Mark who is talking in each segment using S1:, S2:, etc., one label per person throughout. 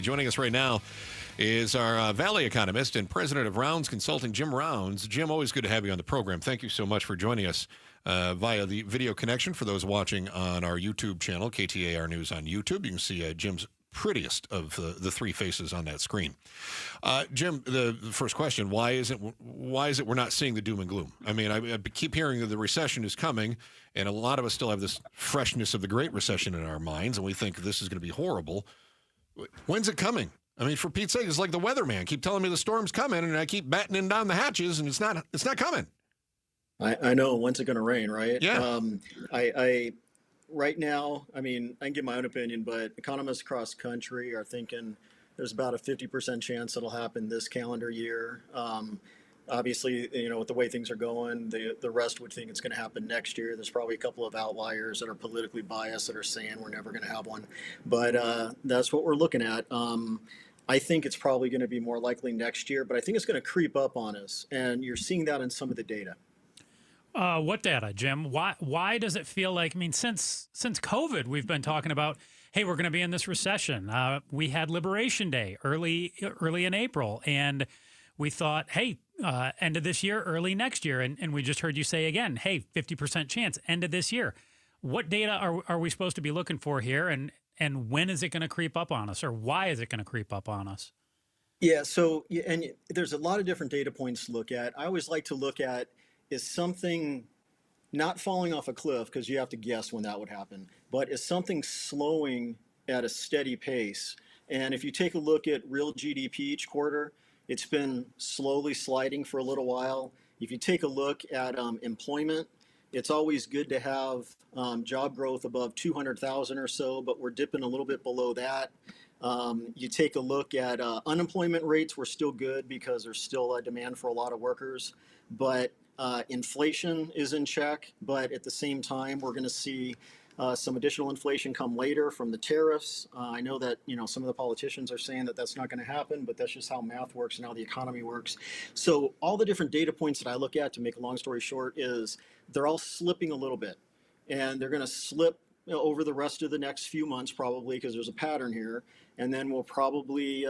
S1: Joining us right now is our Valley economist and president of Rounds Consulting, Jim Rounds. Jim, always good to have you on the program. Thank you so much for joining us via the video connection. For those watching on our YouTube channel, KTAR News on YouTube, you can see Jim's prettiest of the three faces on that screen. Jim, the first question, why is it we're not seeing the doom and gloom? I mean, I keep hearing that the recession is coming, and a lot of us still have this freshness of the Great Recession in our minds, and we think this is going to be horrible. When's it coming? I mean, for Pete's sake, it's like the weatherman. Keep telling me the storm's coming, and I keep battening down the hatches, and it's not coming.
S2: I know. When's it going to rain, right?
S1: Yeah.
S2: Right now, I mean, I can give my own opinion, but economists across the country are thinking there's about a 50% chance it'll happen this calendar year. Obviously, with the way things are going, the rest would think it's going to happen next year. There's probably a couple of outliers that are politically biased that are saying we're never going to have one. But that's what we're looking at. I think it's probably going to be more likely next year, but I think it's going to creep up on us. And you're seeing that in some of the data.
S3: What data, Jim? Why does it feel like, I mean, since COVID, we've been talking about, hey, we're going to be in this recession. We had Liberation Day early in April, and we thought, hey, end of this year, early next year. And we just heard you say again, hey, 50% chance, end of this year. What data are we supposed to be looking for here? And when is it going to creep up on us, or why is it going to creep up on us?
S2: Yeah, and there's a lot of different data points to look at. I always like to look at, is something not falling off a cliff, because you have to guess when that would happen, but is something slowing at a steady pace? And if you take a look at real GDP each quarter, it's been slowly sliding for a little while. If you take a look at employment, it's always good to have job growth above 200,000 or so, but we're dipping a little bit below that. You take a look at unemployment rates, we're still good because there's still a demand for a lot of workers, but inflation is in check, but at the same time, we're going to see some additional inflation come later from the tariffs. I know that some of the politicians are saying that that's not going to happen, but that's just how math works and how the economy works. So all the different data points that I look at, to make a long story short, is they're all slipping a little bit, and they're going to slip over the rest of the next few months, probably, because there's a pattern here. And then we'll probably,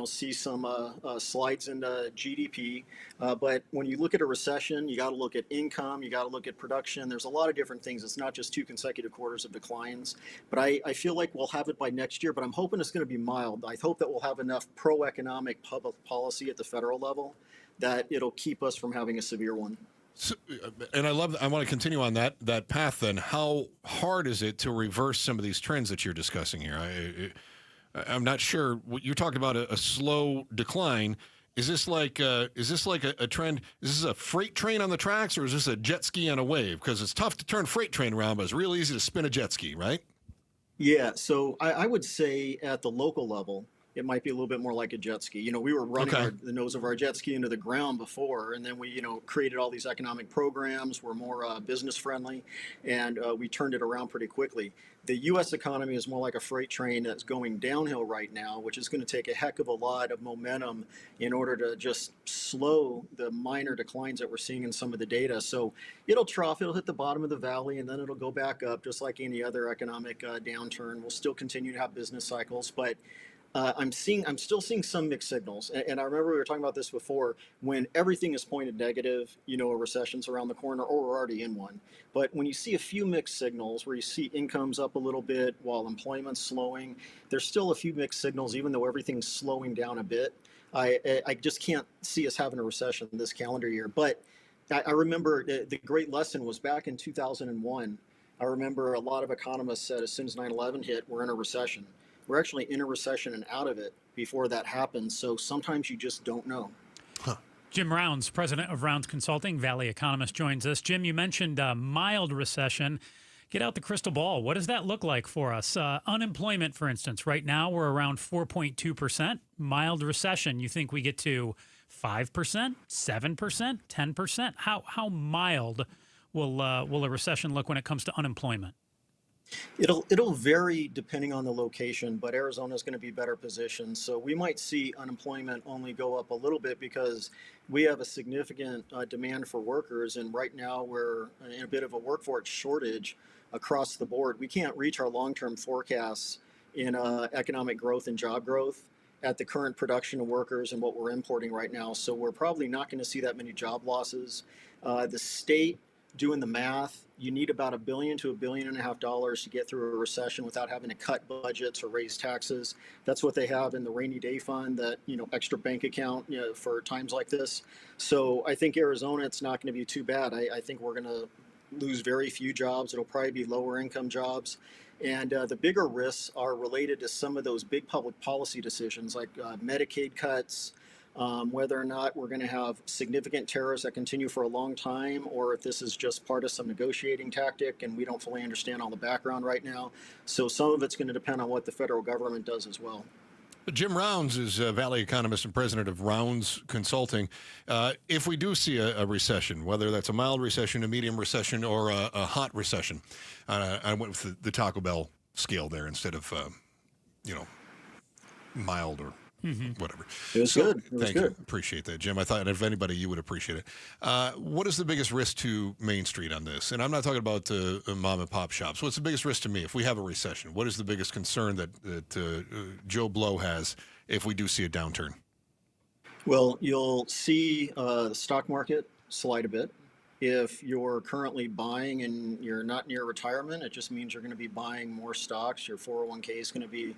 S2: see some slides into GDP. But when you look at a recession, you got to look at income, you got to look at production. There's a lot of different things. It's not just 2 consecutive quarters of declines. But I feel like we'll have it by next year, but I'm hoping it's going to be mild. I hope that we'll have enough pro-economic public policy at the federal level that it'll keep us from having a severe one.
S1: So, and I want to continue on that path then. How hard is it to reverse some of these trends that you're discussing here? I'm not sure. You talked about a slow decline. Is this like a trend? Is this a freight train on the tracks, or is this a jet ski on a wave? Because it's tough to turn a freight train around, but it's real easy to spin a jet ski, right?
S2: Yeah, so I would say at the local level, it might be a little bit more like a jet ski. We were running the nose of our jet ski into the ground before, and then we, created all these economic programs. We're more business friendly, and we turned it around pretty quickly. The U.S. economy is more like a freight train that's going downhill right now, which is going to take a heck of a lot of momentum in order to just slow the minor declines that we're seeing in some of the data. So it'll trough, it'll hit the bottom of the valley, and then it'll go back up, just like any other economic downturn. We'll still continue to have business cycles, but I'm still seeing some mixed signals. And I remember we were talking about this before, when everything is pointed negative, a recession's around the corner, or we're already in one. But when you see a few mixed signals where you see incomes up a little bit while employment's slowing, there's still a few mixed signals, even though everything's slowing down a bit. I just can't see us having a recession this calendar year. But I remember the great lesson was back in 2001. I remember a lot of economists said as soon as 9/11 hit, we're in a recession. We're actually in a recession and out of it before that happens. So sometimes you just don't know.
S1: Huh.
S3: Jim Rounds, president of Rounds Consulting, Valley economist, joins us. Jim, you mentioned mild recession. Get out the crystal ball. What does that look like for us? Unemployment, for instance, right now we're around 4.2%. Mild recession, you think we get to 5%, 7%, 10%? How mild will a recession look when it comes to unemployment?
S2: It'll vary depending on the location, but Arizona is going to be better positioned. So we might see unemployment only go up a little bit because we have a significant demand for workers, and right now we're in a bit of a workforce shortage across the board. We can't reach our long-term forecasts in economic growth and job growth. at the current production of workers and what we're importing right now. So we're probably not going to see that many job losses. The state, doing the math, you need about $1 billion to $1.5 billion to get through a recession without having to cut budgets or raise taxes. That's what they have in the rainy day fund, that extra bank account for times like this. So I think Arizona, it's not going to be too bad. I think we're going to lose very few jobs. It'll probably be lower income jobs. And the bigger risks are related to some of those big public policy decisions like Medicaid cuts, whether or not we're going to have significant tariffs that continue for a long time, or if this is just part of some negotiating tactic and we don't fully understand all the background right now. So some of it's going to depend on what the federal government does as well.
S1: Jim Rounds is a Valley economist and president of Rounds Consulting. If we do see a recession, whether that's a mild recession, a medium recession, or a hot recession, I went with the Taco Bell scale there instead of, mild or whatever.
S2: It was good. It was
S1: Thank
S2: good.
S1: you. Appreciate that, Jim. I thought if anybody, you would appreciate it. What is the biggest risk to Main Street on this? And I'm not talking about mom and pop shops. What's the biggest risk to me if we have a recession? What is the biggest concern that Joe Blow has if we do see a downturn?
S2: Well, you'll see the stock market slide a bit. If you're currently buying and you're not near retirement, it just means you're going to be buying more stocks. Your 401k is going to be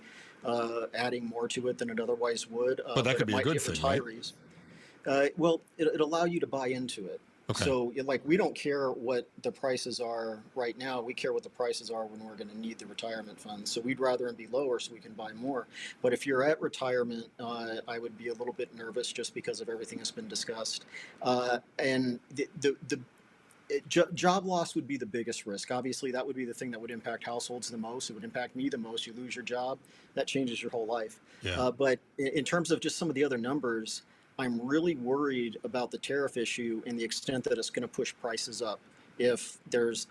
S2: adding more to it than it otherwise would.
S1: But that could be a good thing, right?
S2: Well, it'll allow you to buy into it.
S1: Okay.
S2: So, we don't care what the prices are right now. We care what the prices are when we're going to need the retirement funds. So we'd rather them be lower so we can buy more. But if you're at retirement, I would be a little bit nervous just because of everything that's been discussed. And job loss would be the biggest risk. Obviously, that would be the thing that would impact households the most. It would impact me the most. You lose your job, that changes your whole life.
S1: Yeah.
S2: But in terms of just some of the other numbers, I'm really worried about the tariff issue and the extent that it's going to push prices up. If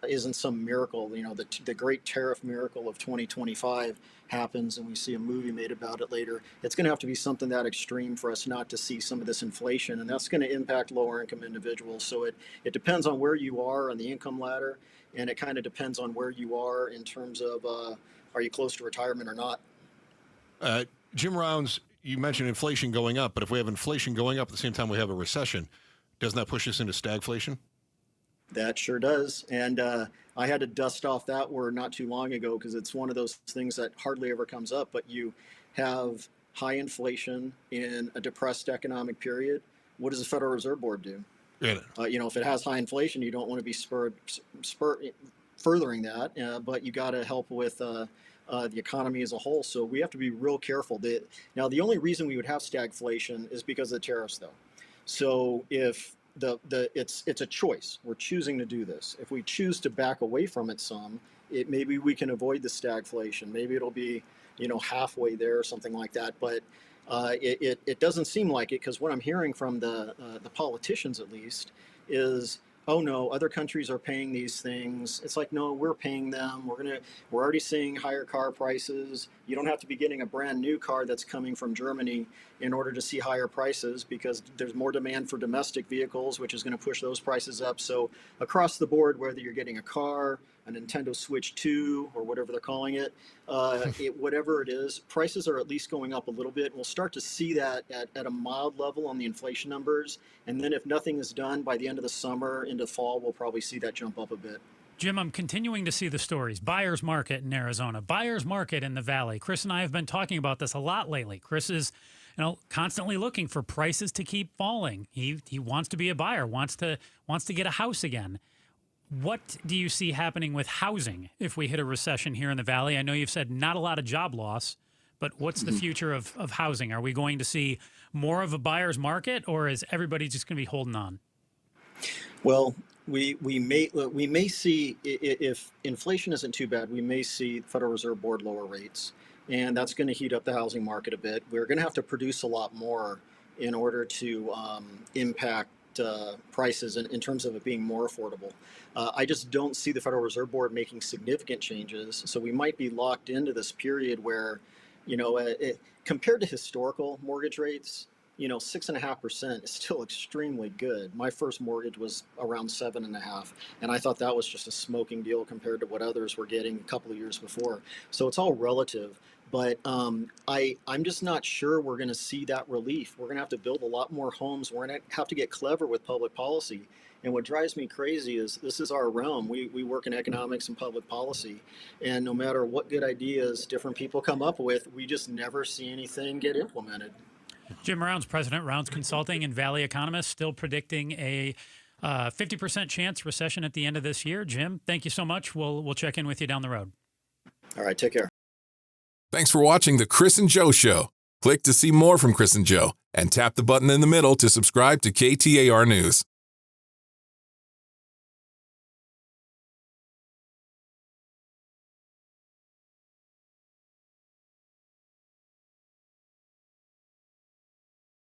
S2: isn't some miracle, the great tariff miracle of 2025 happens and we see a movie made about it later, it's going to have to be something that extreme for us not to see some of this inflation, and that's going to impact lower income individuals. So it depends on where you are on the income ladder, and it kind of depends on where you are in terms of are you close to retirement or not.
S1: Jim Rounds, you mentioned inflation going up, but if we have inflation going up at the same time we have a recession, doesn't that push us into stagflation?
S2: That sure does. And I had to dust off that word not too long ago because it's one of those things that hardly ever comes up. But you have high inflation in a depressed economic period. What does the Federal Reserve Board do?
S1: Yeah.
S2: If it has high inflation, you don't want to be furthering that, but you got to help with the economy as a whole. So we have to be real careful. Now, the only reason we would have stagflation is because of the tariffs, though. So if it's a choice, we're choosing to do this. If we choose to back away from it some, maybe we can avoid the stagflation. Maybe it'll be halfway there or something like that. But it doesn't seem like it, because what I'm hearing from the politicians at least is, oh no, other countries are paying these things. It's like, no, we're paying them. We're already seeing higher car prices. You don't have to be getting a brand new car that's coming from Germany in order to see higher prices, because there's more demand for domestic vehicles, which is going to push those prices up. So across the board, whether you're getting a car, a Nintendo Switch 2, or whatever they're calling it, whatever it is, prices are at least going up a little bit. We'll start to see that at a mild level on the inflation numbers. And then if nothing is done by the end of the summer into fall, we'll probably see that jump up a bit.
S3: Jim, I'm continuing to see the stories. Buyer's market in Arizona, buyer's market in the Valley. Chris and I have been talking about this a lot lately. Chris is constantly looking for prices to keep falling. He wants to be a buyer, wants to get a house again. What do you see happening with housing if we hit a recession here in the Valley? I know you've said not a lot of job loss, but what's the future of housing? Are we going to see more of a buyer's market, or is everybody just going to be holding on?
S2: Well, we may see, if inflation isn't too bad, we may see the Federal Reserve Board lower rates, and that's going to heat up the housing market a bit. We're going to have to produce a lot more in order to impact prices in terms of it being more affordable. I just don't see the Federal Reserve Board making significant changes. So we might be locked into this period where, compared to historical mortgage rates, 6.5% is still extremely good. My first mortgage was around 7.5%, and I thought that was just a smoking deal compared to what others were getting a couple of years before. So it's all relative. But I'm just not sure we're going to see that relief. We're going to have to build a lot more homes. We're going to have to get clever with public policy. And what drives me crazy is this is our realm. We work in economics and public policy. And no matter what good ideas different people come up with, we just never see anything get implemented.
S3: Jim Rounds, President, Rounds Consulting and Valley Economist, still predicting a 50% chance recession at the end of this year. Jim, thank you so much. We'll check in with you down the road.
S2: All right, take care.
S4: Thanks for watching The Chris and Joe Show. Click to see more from Chris and Joe and tap the button in the middle to subscribe to KTAR News.